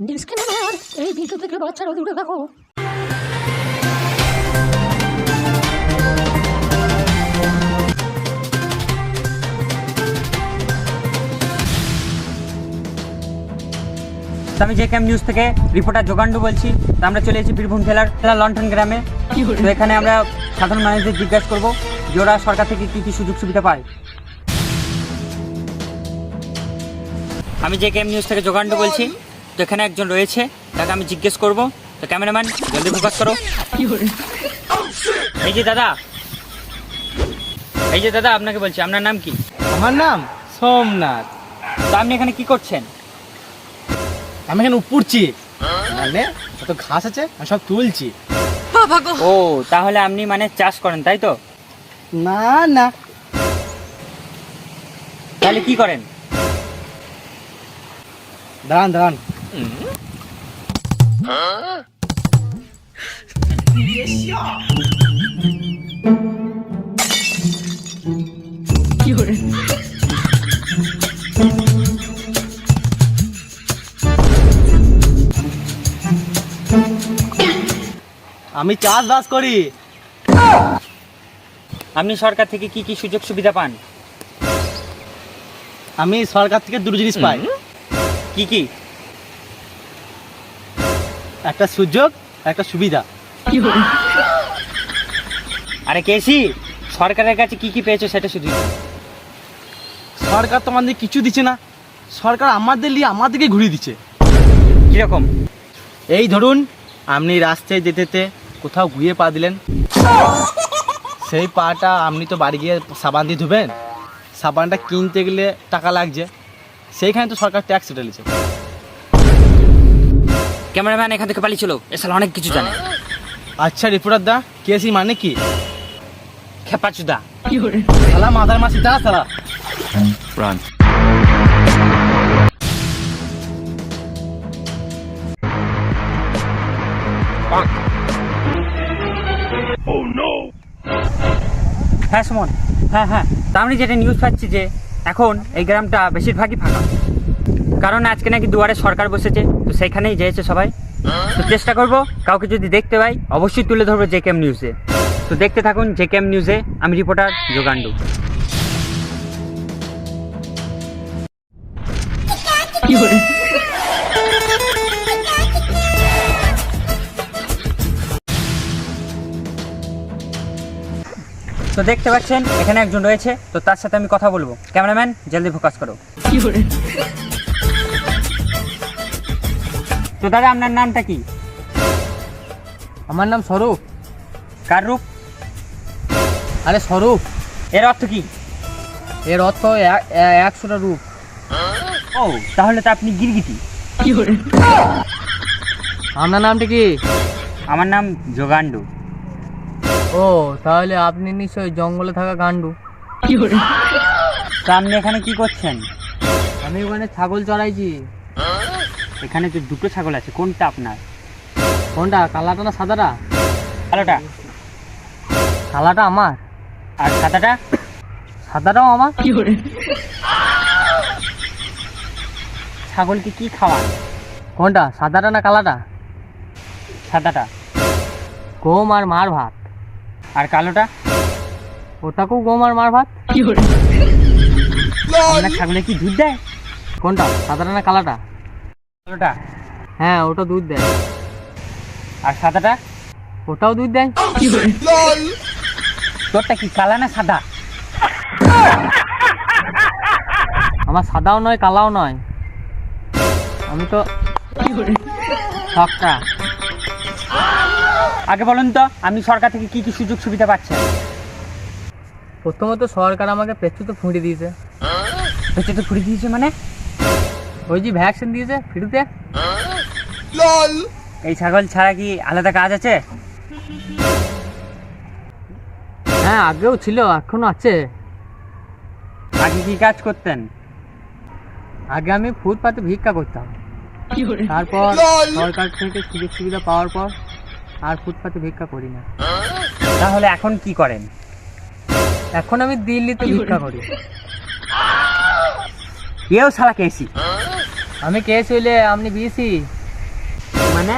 Disclaimer, এই video থেকে বাচ্চারা দূরে থাকো। আমি জেকেএম নিউজ থেকে রিপোর্টার যোগান্ডু বলছি। তো আমরা চলে এসেছি বীরভূম জেলার লন্ঠন গ্রামে। তো এখানে আমরা সাধারণ মানুষদের জিজ্ঞাসা করবো যে ওরা সরকার থেকে কী কী সুযোগ সুবিধা পায়। আমি জেকেএম নিউজ থেকে যোগান্ডু বলছি। তো এখানে একজন রয়েছে, তাকে আমি জিজ্ঞেস করবো। তো ক্যামেরাম্যান জলদি ফোকাস করো। এই যে দাদা, আপনাকে বলছি, আপনার নাম কি? আমার নাম সোমনাথ। তো আপনি এখানে কি করছেন? আমি এখানে উপড়ছি, মানে কত ঘাস আছে আমি সব তুলছি। ও, তাহলে আপনি মানে চাষ করেন, তাই তো? না না, তাহলে কি করেন? দাঁড়ান দাঁড়ান, আমি চাষবাস করি। আপনি সরকার থেকে কি কি সুযোগ সুবিধা পান? আমি সরকার থেকে দুটো জিনিস পাই। কি কি? একটা সুযোগ, একটা সুবিধা। আরে কেসি, সরকারের কাছে কি কি পেয়েছো সেটা শুধু। সরকার তো আমাদের কিছু দিচ্ছে না, সরকার আমাদের নিয়ে আমাদেরকে ঘুরিয়ে দিচ্ছে। কিরকম? এই ধরুন, আপনি রাস্তায় যেতে যেতে কোথাও ঘুরিয়ে পা দিলেন, সেই পাটা আপনি তো বাড়ি গিয়ে সাবান দিয়ে ধুবেন, সাবানটা কিনতে গেলে টাকা লাগছে, সেইখানে তো সরকার ট্যাক্স ঢেলেছে। ক্যামেরাম্যান এখান থেকে পালিয়ে চলো, এসব অনেক কিছু জানে। আচ্ছা রিপোর্টার দা, কেসি মানে কি? খেপাচুদা। শালা মাদার মাসি দা শালা। হ্যাঁ সুমন, হ্যাঁ, তা আমি যেটা নিউজ পাচ্ছি যে এখন এই গ্রামটা বেশিরভাগই ফাঁকা, কারণ আজকে নাকি দুয়ারে সরকার বসেছে। তো সেইখানেই যেয়েছে সবাই। তো চেষ্টা করব কাউকে যদি দেখতে পাই অবশ্যই তুলে ধরবো জেকেএম নিউজে। তো দেখতে থাকুন জেকেএম নিউজে, আমি রিপোর্টার যোগান্ডু। তো দেখতে পাচ্ছেন এখানে একজন রয়েছে, তো তার সাথে আমি কথা বলবো। ক্যামেরাম্যান জলদি ফোকাস করো। তো দাদা আপনার নামটা কি? আমার নাম স্বরূপ। কার রূপ? আরে স্বরূপ, এর অর্থ কি? এর অর্থ 100টা রূপ। ও, তাহলে তো আপনি গিরগিটি। আপনার নামটা কি? আমার নাম যোগান্ডু। ও, তাহলে আপনি নিশ্চয়ই জঙ্গলে থাকা গান্ডু। তা আপনি এখানে কি করছেন? আমি ওখানে ছাগল চড়াইছি। এখানে তো দুটো ছাগল আছে, কোনটা আপনার? কোনটা, কালাটা না সাদাটা? কালোটা। কালাটা আমার, আর সাদাটা? সাদাটাও আমার। ছাগলকে কি খাওয়ান? কোনটা, সাদাটা না কালাটা? সাদাটা। গম আর মার ভাত। আর কালোটা? ওটাকেও গম আর মার ভাত। আপনার ছাগলে কি দুধ দেয়? কোনটা, সাদাটা না কালাটা? কালোটা। হ্যাঁ, ওটা দুধ দেয়। আর সাদাটা? ওটাও দুধ দেয়। তোরটা কি কালা না সাদা? আমার সাদাও নয় কালাও নয়, আমি তো সবটা। আগে বলুন তো আপনি সরকার থেকে কি কি সুযোগ সুবিধা পাচ্ছেন? প্রথমত সরকার আমাকে পেছুতে ফুঁড়ি দিয়েছে। হচ্ছে তো ফ্রি দিয়েছে মানে? ওই যে ভ্যাকসিন দিয়েছে ফ্রিতে। এই ছাগল ছাড়া কি আলাদা কাজ আছে? হ্যাঁ, আগেও ছিল, এখনো আছে। আগে কি কাজ করতেন? আগে আমি ফুটপাতে ভিক্ষা করতাম, তারপর সরকার থেকে সুযোগ সুবিধা পাওয়ার পর আর ফুটপাতে ভিক্ষা করি না। তাহলে এখন কি করেন? এখন আমি দিল্লিতে ভিক্ষা করি। এও শালা কেসি। আমি কেস হইলে আপনি বিসি, মানে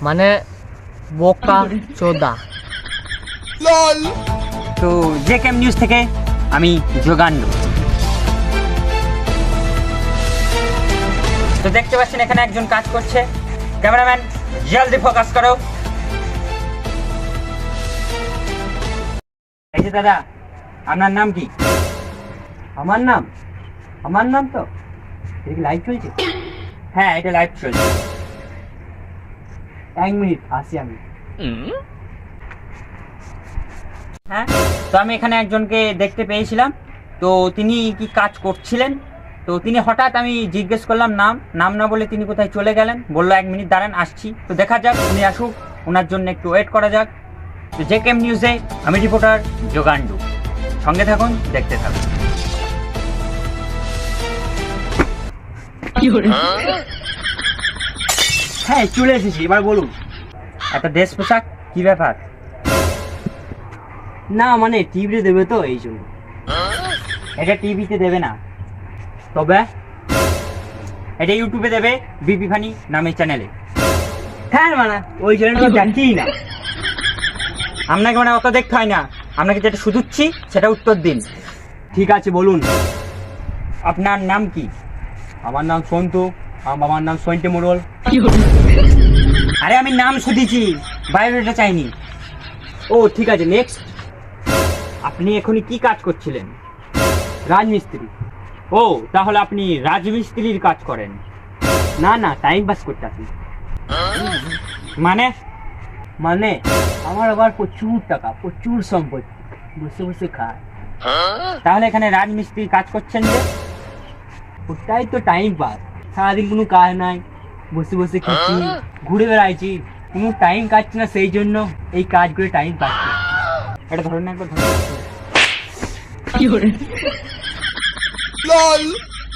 মানে বোকা চোদা। তো জেকেএম নিউজ থেকে আমি যোগান্ড। তো দেখতে পাচ্ছেন এখানে একজন কাজ করছে। ক্যামেরাম্যান জলদি ফোকাস করো। এই যে দাদা, আপনার নাম কি? আমার নাম তো এটা লাইভ চলছে। হ্যাঁ, এটা লাইভ চলছে। 1 মিনিট আসি আমি। হ্যাঁ, তো আমি এখানে একজনকে দেখতে পেয়েছিলাম। তো তিনি কি কাজ করছিলেন, তো তিনি হঠাৎ, আমি জিজ্ঞেস করলাম নাম না বলে তিনি কোথায় চলে গেলেন। বললো 1 মিনিট দাঁড়ান, আসছি। তো দেখা যাক, উনি আসুক, ওনার জন্য একটু ওয়েট করা যাক। তো জেকেএম নিউজে আমি রিপোর্টার যোগান্ডু। সঙ্গে থাকুন, দেখতে থাকুন। হ্যাঁ, চলে এসেছি, এবার বলুন। এত ড্রেস পোশাক কি ব্যাপার? না মানে টিভিতে দেবে তো, এই জন্য। এটা টিভিতে দেবে না, তবে এটা ইউটিউবে দেবে, বিপি ফানি নামের চ্যানেলে। হ্যাঁ মানে ওই চ্যানেলটা দেখি না। আপনাকে মানে অত দেখতে হয় না, আপনাকে যেটা শুধুচ্ছি সেটা উত্তর দিন। ঠিক আছে, বলুন। আপনার নাম কি? আমার নাম সন্তু, আমার বাবার নাম সন্টে মোড়ল। আরে আমি নাম শুধেছি, বায়োডাটা চাইনি। ও ঠিক আছে, নেক্সট। আপনি এখনই কি কাজ করছিলেন? রাজমিস্ত্রি। ও, তাহলে আপনি রাজমিস্ত্রির কাজ করেন? না টাইম পাস করতে আসি। মানে মানে আমার আবার প্রচুর টাকা, প্রচুর সম্পত্তি, বসে বসে খায়। তাহলে এখানে রাজমিস্ত্রির কাজ করছেন যে? ওটাই তো টাইম পাস। সারাদিন কোনো কাজ নাই, বসে বসে খাচ্ছি, ঘুরে বেড়াইছি, কোনো টাইম কাটছে না, সেই জন্য এই কাজ করে টাইম পাচ্ছি। এটা ধরুন না, একবার ধরুন।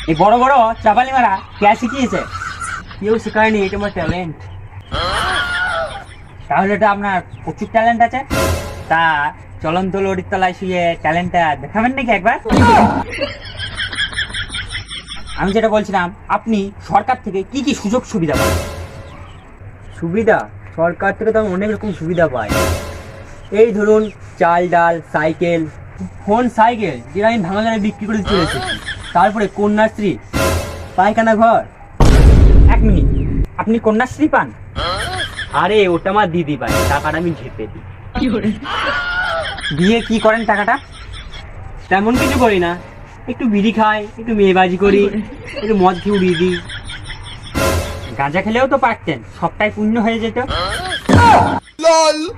এই বড় বড় চাপালি মারা কে শিখিয়েছে? কেউ শেখায়নি, এটা আমার ট্যালেন্ট। তাহলে এটা আপনার প্রচুর ট্যালেন্ট আছে। তা চলন্ত লরির তলায় শুয়ে ট্যালেন্টটা দেখাবেন নাকি একবার? আমি যেটা বলছিলাম, আপনি সরকার থেকে কি কি সুযোগ সুবিধা পান? সুবিধা সরকার থেকে তো আমি অনেক রকম সুবিধা পাই। এই ধরুন চাল ডাল, সাইকেল, ফোন, সাইকেল যেটা আমি ভাঙা জায়গায় বিক্রি করে চলে এসেছি। তারপরে কন্যাশ্রী, পায়খানা ঘর। 1 মিনিট, আপনি কন্যাশ্রী পান? আরে ওটা আমার দিদি পায়, টাকাটা আমি ঝেপে দিই। দিয়ে কি করেন টাকাটা? তেমন কিছু করি না, একটু বিড়ি খাই, একটু মেয়েবাজি করি, একটু মদ খেয়ে উড়িয়ে দিই। গাঁজা খেলেও তো পারতেন, সবটাই পুণ্য হয়ে যেত।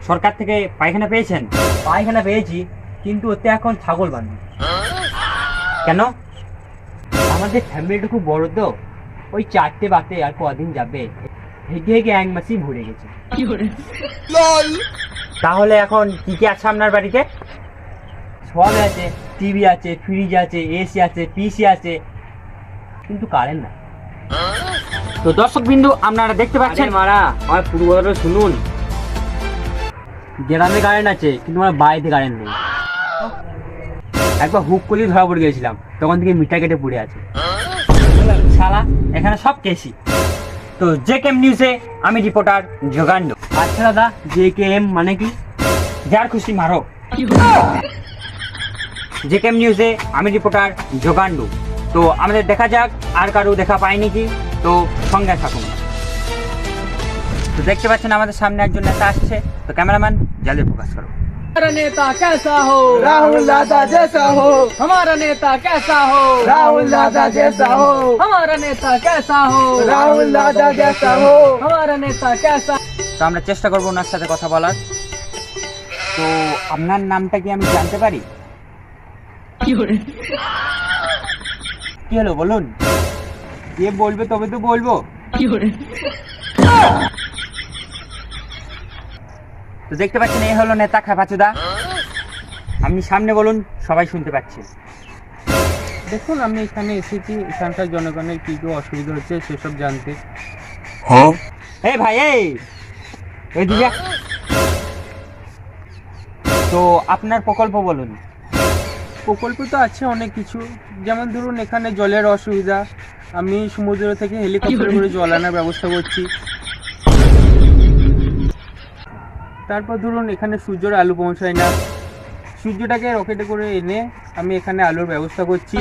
সরকার থেকে পায়খানা পেয়েছেন? পায়খানা পেয়েছি, কিন্তু ওতে এখন ছাগল বাঁধি। কেন? আমাদের ফ্যামিলিটা খুব বড় তো, ওই 4টে বাতে আর কদিন যাবে, হেঁটে হেঁটে 1 মাসই ভরে গেছে। তাহলে এখন কি কি আছে আপনার বাড়িতে? সব আছে, টিভি আছে, ফ্রিজ আছে, এসি আছে, পিসি আছে, কিন্তু কারেন্ট না। তো দর্শক বিন্দু, আপনারা দেখতে পাচ্ছেন। মারা আমার পুরো কথাটা শুনুন। গ্রামে কারেন্ট আছে, কিন্তু আমার বাড়িতে কারেন্ট নেই। একবার হুক করলেই ধরা পড়ে গেছিলাম, তখন থেকে মিটার কেটে পড়ে আছে। শালা, এখানে সব কেসি। তো জেকেএম নিউজে আমি রিপোর্টার যোগান্ড। আচ্ছা দাদা, JKM মানে কি? যার খুশি মারো। জেকেএম নিউজে আমি রিপোর্টার যোগান্ড। তো আমাদের দেখা যাক আর কারো দেখা পাই নাকি। তো সঙ্গে থাকুন। তো দেখতে পাচ্ছেন আমাদের সামনে একজন নেতা আসছে। তো ক্যামেরাম্যান জলদি ফোকাস করো। हमारा नेता कैसा हो? राहुल दादा जैसा हो, हमारा नेता कैसा हो? राहुल दादा जैसा हो, हमारा नेता कैसा हो? राहुल दादा जैसा हो। हमारा नेता कैसा? তো আমরা চেষ্টা করবো ওনার সাথে কথা বলার। তো আপনার নামটা কি আমি জানতে পারি? কি হলো বলুন? কে বলবে তবে তো বলবো। তো দেখতে পাচ্ছেন, এই হলো নেতা খাপাচুদা। আপনি সামনে বলুন, সবাই শুনতে পাচ্ছে। দেখুন, আমি এখানে এসেছি এখানকার জনগণের কি কি অসুবিধা হচ্ছে সেসব জানতে। এই ভাই, এই দিকে। তো আপনার প্রকল্প বলুন। প্রকল্প তো আছে অনেক কিছু, যেমন ধরুন এখানে জলের অসুবিধা, আমি সমুদ্র থেকে হেলিকপ্টার করে জল আনার ব্যবস্থা করছি। তারপর ধরুন এখানে সূর্যের আলো পৌঁছায় না, সূর্যটাকে রকেটে করে এনে আমি এখানে আলোর ব্যবস্থা করছি।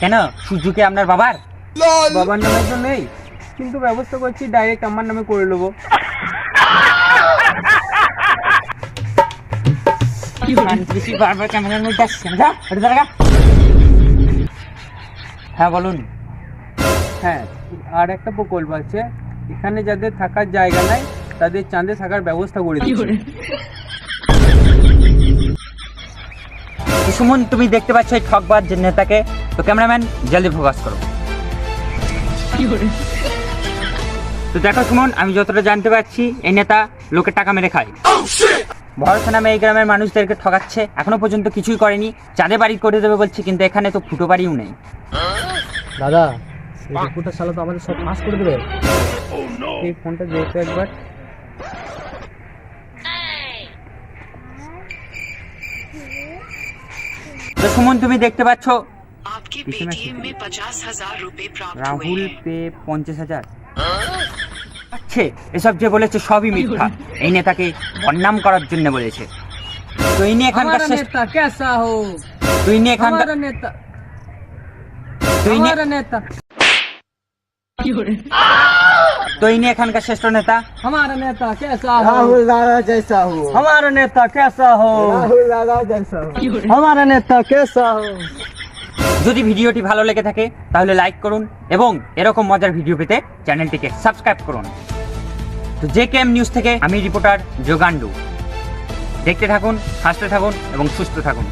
কেন, সূর্যকে আপনার বাবার? বাবার নামে তো নেই, কিন্তু ব্যবস্থা করছি ডাইরেক্ট আমার নামে করে নেবো। বেশি বারবার ক্যামেরার মধ্যে আসছে না, যা, ওটা দাঁড়া। হ্যাঁ বলুন। হ্যাঁ, আর একটা প্রকল্প আছে, এখানে যাদের থাকার জায়গা নাই তাদের চাঁদে থাকার ব্যবস্থা করে দিচ্ছি। তো সুমন, তুমি দেখতে পাচ্ছ এই ঠকবাজ যে নেতাকে। তো ক্যামেরাম্যান জলদি ফোকাস করো। তো দেখো সুমন, আমি যতটা জানতে পারছি এই নেতা লোকের টাকা মেরে খায়। ভরসা নামে এই গ্রামের মানুষদেরকে ঠকাচ্ছে, এখনো পর্যন্ত কিছুই করেনি। চাঁদে বাড়ি করে দেবে বলছে, কিন্তু এখানে তো ফুটো বাড়িও নেই। দাদা, এই রিপোর্টার শালা তো আমাদের সব পাস করে দেবে। এই ফোনটা দেখতে একবার। তো সুমন, তুমি দেখতে পাচ্ছ आपके पेटीएम में 50,000 रुपए प्राप्त हुए রাহুল हैं। পে 50,000। আচ্ছা, এসব যে বলেছে সবই মিথ্যা, এই নেতাকে বদনাম করার জন্য বলেছে। তো ইনি এখানকার हमारा শ্রেষ্ঠ, नेता कैसा हो, তো ইনি এখানকার, हमारा नेता, তো ইনি, हमारा नेता, তো ইনি এখানকার শ্রেষ্ঠ নেতা। हमारा नेता कैसा हो, राहुल दादा जैसा हो, हमारा नेता कैसा हो, राहुल दादा जैसा हो। हमारा नेता कैसा हो। যদি ভিডিওটি ভালো লেগে থাকে তাহলে লাইক করুন এবং এরকম মজার ভিডিও পেতে চ্যানেলটিকে সাবস্ক্রাইব করুন। তো JKM নিউজ থেকে আমি রিপোর্টার যোগান্ডু। দেখতে থাকুন, হাসতে থাকুন এবং সুস্থ থাকুন।